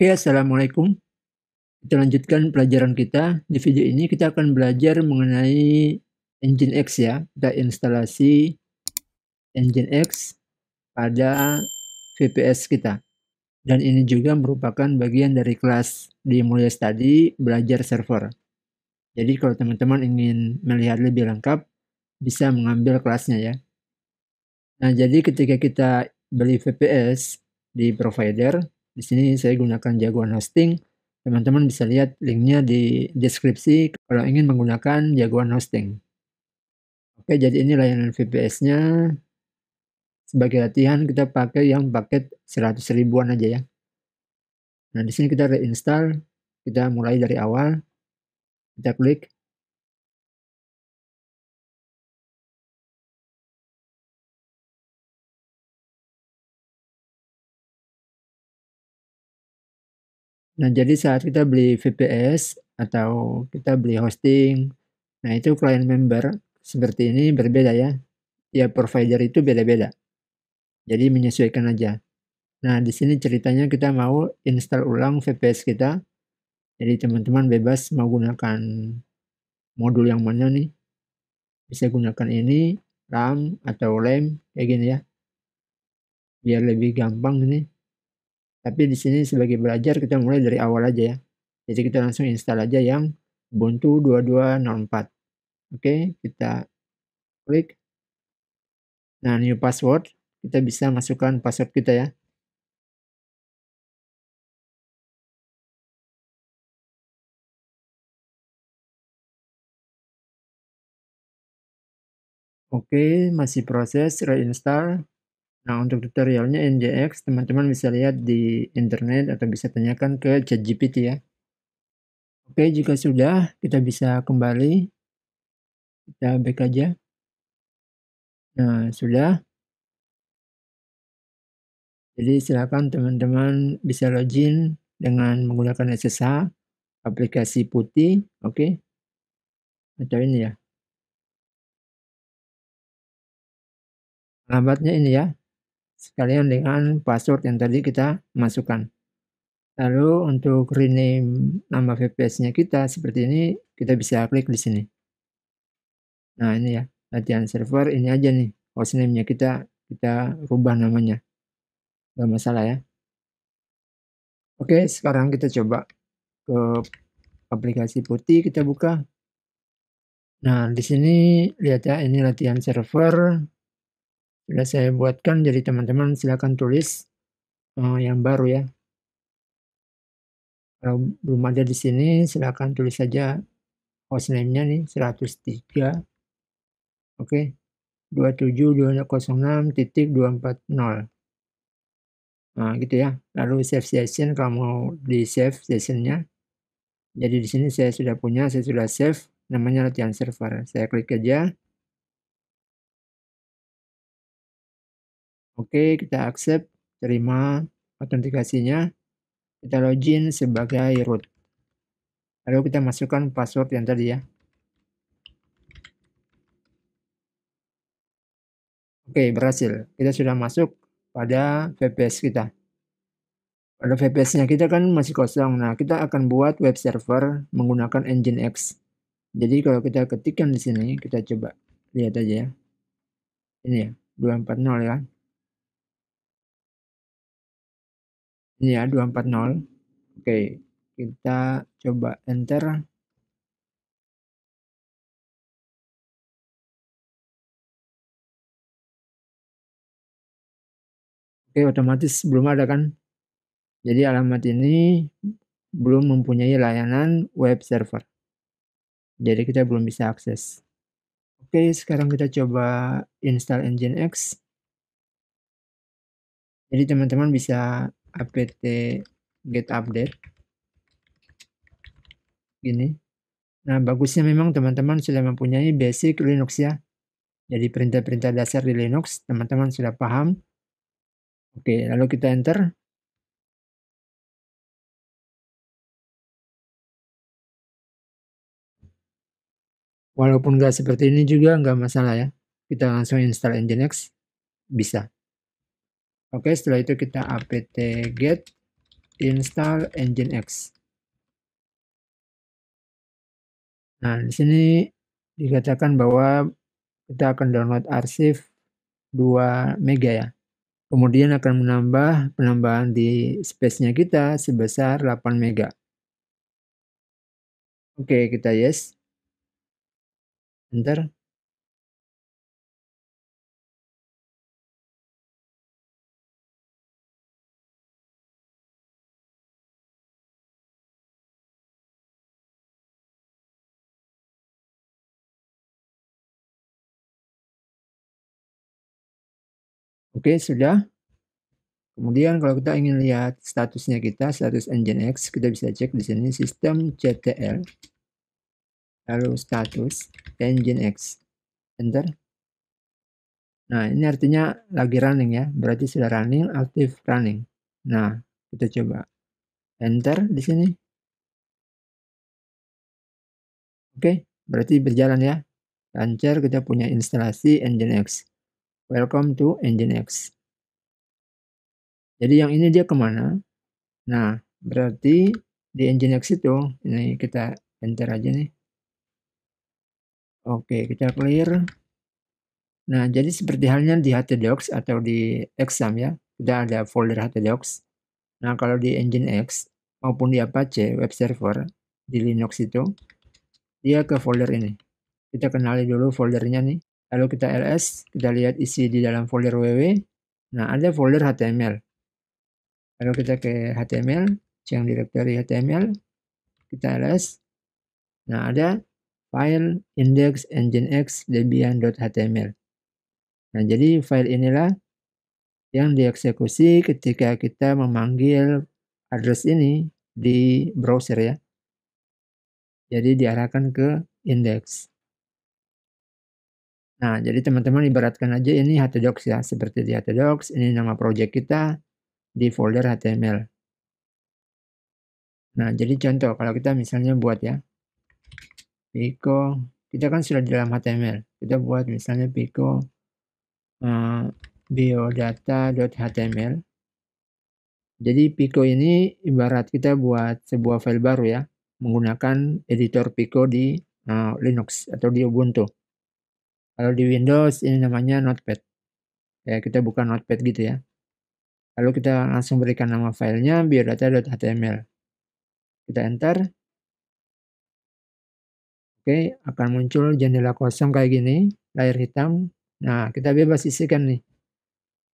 Oke, assalamualaikum. Kita lanjutkan pelajaran kita. Di video ini kita akan belajar mengenai Nginx ya. Kita instalasi Nginx pada VPS kita. Dan ini juga merupakan bagian dari kelas di Mulia Study belajar server. Jadi kalau teman-teman ingin melihat lebih lengkap, bisa mengambil kelasnya ya. Nah, jadi ketika kita beli VPS di provider, di sini saya gunakan Jagoan Hosting. Teman-teman bisa lihat linknya di deskripsi kalau ingin menggunakan Jagoan Hosting. Oke, jadi ini layanan VPS-nya. Sebagai latihan kita pakai yang paket 100 ribuan aja ya. Nah, di sini kita reinstall. Kita mulai dari awal. Kita klik. Nah, jadi saat kita beli VPS atau kita beli hosting, nah itu client member seperti ini berbeda ya. Tiap provider itu beda-beda. Jadi menyesuaikan aja. Nah, di sini ceritanya kita mau install ulang VPS kita. Jadi teman-teman bebas mau gunakan modul yang mana nih. Bisa gunakan ini, RAM atau LAM kayak gini ya. Biar lebih gampang ini. Tapi di sini sebagai belajar kita mulai dari awal aja ya. Jadi kita langsung install aja yang Ubuntu 2204. Oke, kita klik. Nah, new password, kita bisa masukkan password kita ya. Oke, masih proses reinstall. Nah, untuk tutorialnya Nginx, teman-teman bisa lihat di internet atau bisa tanyakan ke ChatGPT ya. Oke, jika sudah, kita bisa kembali. Kita back aja. Nah, sudah. Jadi silakan teman-teman bisa login dengan menggunakan SSH, aplikasi putih, oke. Atau ini ya. Alamatnya ini ya. Sekalian dengan password yang tadi kita masukkan. Lalu untuk rename nama VPS-nya kita seperti ini, kita bisa klik di sini. Nah, ini ya, latihan server ini aja nih, hostname-nya kita rubah namanya. Gak masalah ya. Oke, sekarang kita coba ke aplikasi putih, kita buka. Nah, di sini lihat ya, ini latihan server. Sudah saya buatkan, jadi teman-teman silakan tulis yang baru ya. Kalau belum ada di sini, silakan tulis saja hostname-nya nih 103. Oke. 27.206.240. Nah, gitu ya. Lalu save session kalau mau di save sessionnya. Jadi di sini saya sudah punya, saya sudah save namanya latihan server. Saya klik aja. Oke, kita accept, terima autentikasinya. Kita login sebagai root. Lalu kita masukkan password yang tadi ya. Oke, berhasil. Kita sudah masuk pada VPS kita. Pada VPS-nya kita kan masih kosong. Nah, kita akan buat web server menggunakan Nginx. Jadi kalau kita ketikkan di sini, kita coba lihat aja ya. Ini ya, 240 ya. Ini ya, 240. Oke, kita coba enter. Oke, otomatis belum ada kan. Jadi alamat ini belum mempunyai layanan web server. Jadi kita belum bisa akses. Oke, sekarang kita coba install Nginx. Jadi teman-teman bisa apt get update. Gini. Nah, bagusnya memang teman-teman sudah mempunyai basic Linux ya. Jadi perintah-perintah dasar di Linux, teman-teman sudah paham. Oke, lalu kita enter. Walaupun nggak seperti ini juga nggak masalah ya. Kita langsung install Nginx, bisa. Oke, setelah itu kita apt get. install nginx. Nah, di sini dikatakan bahwa kita akan download arsip 2 mega ya. Kemudian akan menambah penambahan di space-nya kita sebesar 8 mega. Oke, kita yes. Enter. Oke, sudah. Kemudian kalau kita ingin lihat statusnya kita, status nginx, kita bisa cek di sini systemctl lalu status nginx. Enter. Nah, ini artinya lagi running ya, berarti sudah running, aktif running. Nah, kita coba enter di sini. Oke, berarti berjalan ya. Lancar, kita punya instalasi nginx. Welcome to nginx. Jadi yang ini dia kemana? Nah, berarti di nginx itu, ini kita enter aja nih. Oke, kita clear. Nah, jadi seperti halnya di htdocs atau di exam ya, kita ada folder htdocs. Nah, kalau di nginx maupun di Apache web server di Linux itu, dia ke folder ini. Kita kenali dulu foldernya nih. Lalu kita ls, kita lihat isi di dalam folder ww. Nah, ada folder html. Lalu kita ke html, yang directory html, kita ls. Nah, ada file index nginx debian.html. Nah, jadi file inilah yang dieksekusi ketika kita memanggil address ini di browser ya. Jadi diarahkan ke index. Nah, jadi teman-teman ibaratkan aja ini htdocs ya, seperti di htdocs, ini nama project kita di folder html. Nah, jadi contoh kalau kita misalnya buat ya, Pico, kita kan sudah di dalam HTML, kita buat misalnya Pico biodata.html. Jadi Pico ini ibarat kita buat sebuah file baru ya, menggunakan editor Pico di Linux atau di Ubuntu. Kalau di Windows ini namanya Notepad. Ya, kita buka Notepad gitu ya. Lalu kita langsung berikan nama filenya biodata.html. Kita enter. Oke, akan muncul jendela kosong kayak gini, layar hitam. Nah, kita bebas isikan nih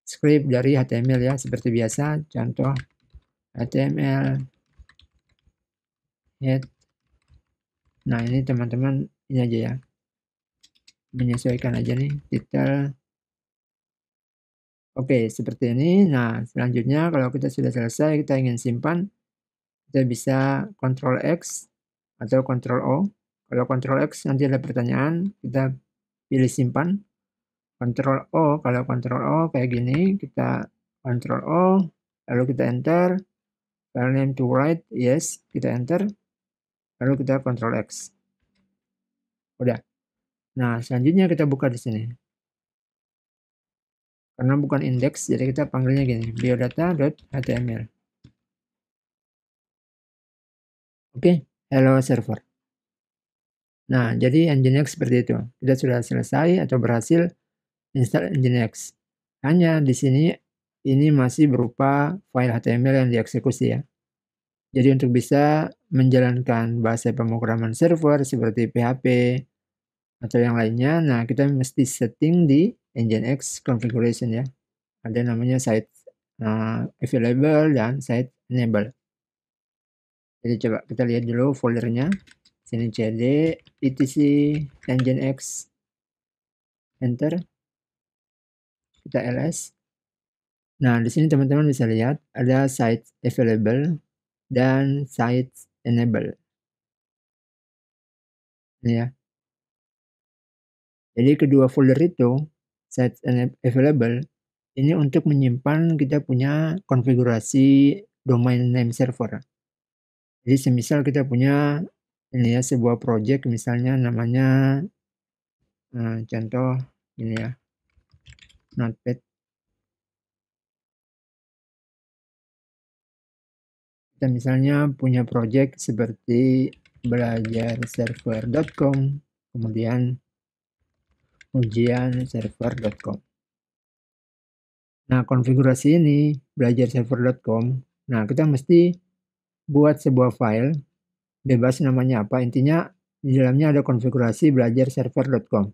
script dari HTML ya, seperti biasa. Contoh HTML head. Nah, ini teman-teman ini aja ya, menyesuaikan aja nih titel. Oke, seperti ini. Nah, selanjutnya kalau kita sudah selesai, kita ingin simpan, kita bisa Ctrl X atau Ctrl O. Kalau Ctrl X nanti ada pertanyaan, kita pilih simpan. Ctrl O, kalau Ctrl O kayak gini, kita Ctrl O, lalu kita enter, file name to write, yes, kita enter, lalu kita Ctrl X. Udah. Nah, selanjutnya kita buka di sini. Karena bukan index, jadi kita panggilnya gini, biodata.html. Oke, hello server. Nah, jadi nginx seperti itu. Kita sudah selesai atau berhasil install nginx. Hanya di sini ini masih berupa file HTML yang dieksekusi ya. Jadi untuk bisa menjalankan bahasa pemrograman server seperti PHP atau yang lainnya, nah kita mesti setting di nginx configuration ya. Ada namanya site available dan site enable. Jadi coba kita lihat dulu foldernya. Sini cd etc nginx, enter, kita ls. Nah di sini teman-teman bisa lihat ada site available dan site enable. Ini ya. Jadi kedua folder itu site available ini untuk menyimpan kita punya konfigurasi domain name server. Jadi semisal kita punya ini ya sebuah project misalnya namanya contoh ini ya Notepad. Kita misalnya punya project seperti belajarserver.com, kemudian ujianserver.com. Nah, konfigurasi ini belajarserver.com. Nah, kita mesti buat sebuah file, bebas namanya apa, intinya di dalamnya ada konfigurasi belajarserver.com.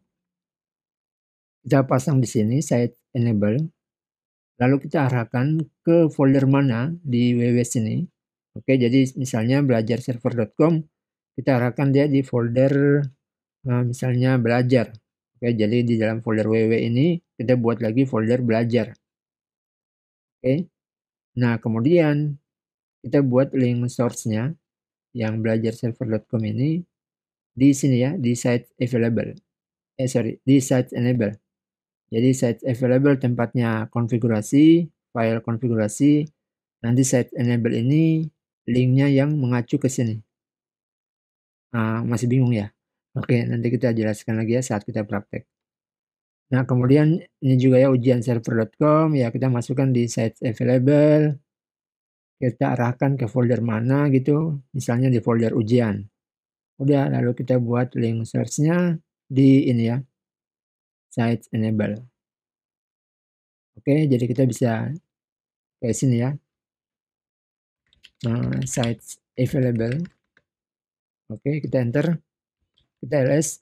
Kita pasang di sini site enable, lalu kita arahkan ke folder mana di ww sini. Oke, jadi misalnya belajarserver.com, kita arahkan dia di folder misalnya belajar. Oke, jadi di dalam folder ww ini kita buat lagi folder belajar. Oke, nah kemudian kita buat link source-nya yang belajarserver.com ini di sini ya, di site available. Di site enable. Jadi site available tempatnya konfigurasi, file konfigurasi. Nanti site enable ini linknya yang mengacu ke sini. Masih bingung ya? Oke, nanti kita jelaskan lagi ya saat kita praktek. Nah, kemudian ini juga ya ujianserver.com, ya kita masukkan di site available. Kita arahkan ke folder mana gitu, misalnya di folder ujian. Udah, lalu kita buat link source-nya di ini ya, site enable. Oke, jadi kita bisa ke sini ya, site available. Oke, kita enter, kita ls.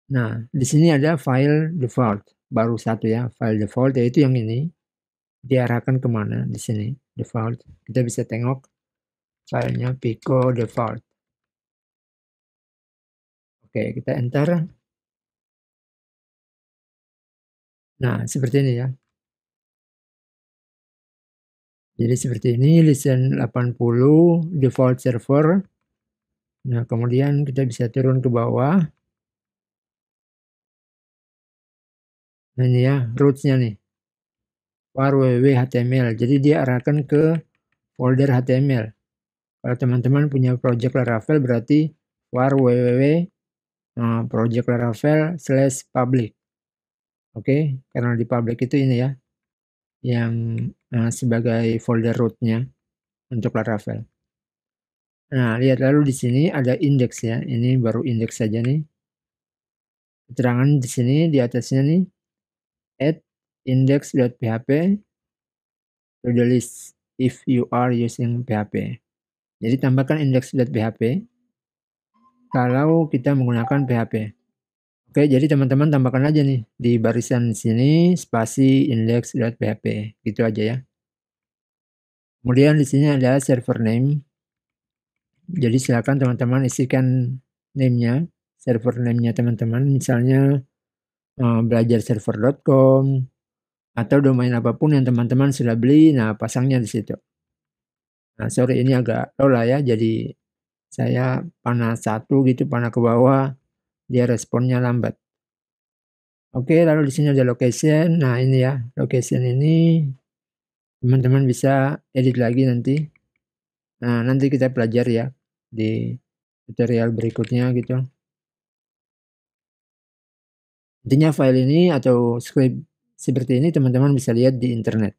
Nah, di sini ada file default, baru satu ya, file default yaitu yang ini. Diarahkan kemana di sini, default. Kita bisa tengok filenya Pico default. Oke, kita enter. Nah, seperti ini ya. Jadi seperti ini, listen 80 default server. Nah, kemudian kita bisa turun ke bawah. Nah, ini ya, roots-nya nih. var www html. Jadi dia arahkan ke folder HTML. Kalau teman-teman punya project Laravel berarti var www project Laravel/public. Oke, karena di public itu ini ya, yang sebagai folder rootnya untuk Laravel. Nah, lihat lalu di sini ada indeks ya. Ini baru indeks saja nih. Keterangan di sini di atasnya nih, add index.php to the list if you are using PHP. Jadi tambahkan index.php kalau kita menggunakan PHP. Oke, jadi teman-teman tambahkan aja nih di barisan sini spasi index.php, gitu aja ya. Kemudian di sini ada server name. Jadi silakan teman-teman isikan name-nya, server name-nya teman-teman, misalnya belajarserver.com atau domain apapun yang teman-teman sudah beli, nah pasangnya di situ. Nah, sorry ini agak low lah ya, jadi saya panah satu gitu, panah ke bawah, dia responnya lambat. Oke, lalu di sini ada location. Nah, ini ya, location ini teman-teman bisa edit lagi nanti. Nah, nanti kita pelajari ya di tutorial berikutnya gitu. Intinya file ini atau script seperti ini teman-teman bisa lihat di internet.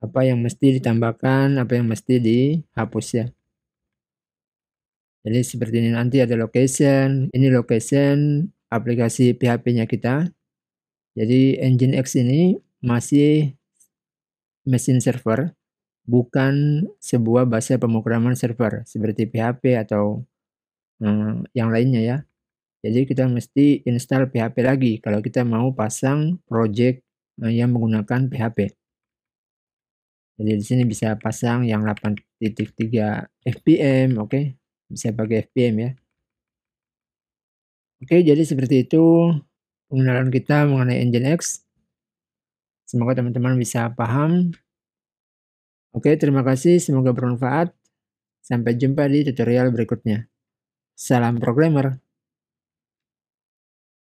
Apa yang mesti ditambahkan, apa yang mesti dihapus ya. Jadi seperti ini, nanti ada location, ini location aplikasi PHP-nya kita. Jadi Nginx ini masih mesin server, bukan sebuah bahasa pemrograman server seperti PHP atau yang lainnya ya. Jadi kita mesti install PHP lagi kalau kita mau pasang project yang menggunakan PHP. Jadi di sini bisa pasang yang 8.3 fpm, oke. Bisa pakai fpm ya. Oke, jadi seperti itu pengenalan kita mengenai Nginx. Semoga teman-teman bisa paham. Oke, terima kasih, semoga bermanfaat. Sampai jumpa di tutorial berikutnya. Salam programmer.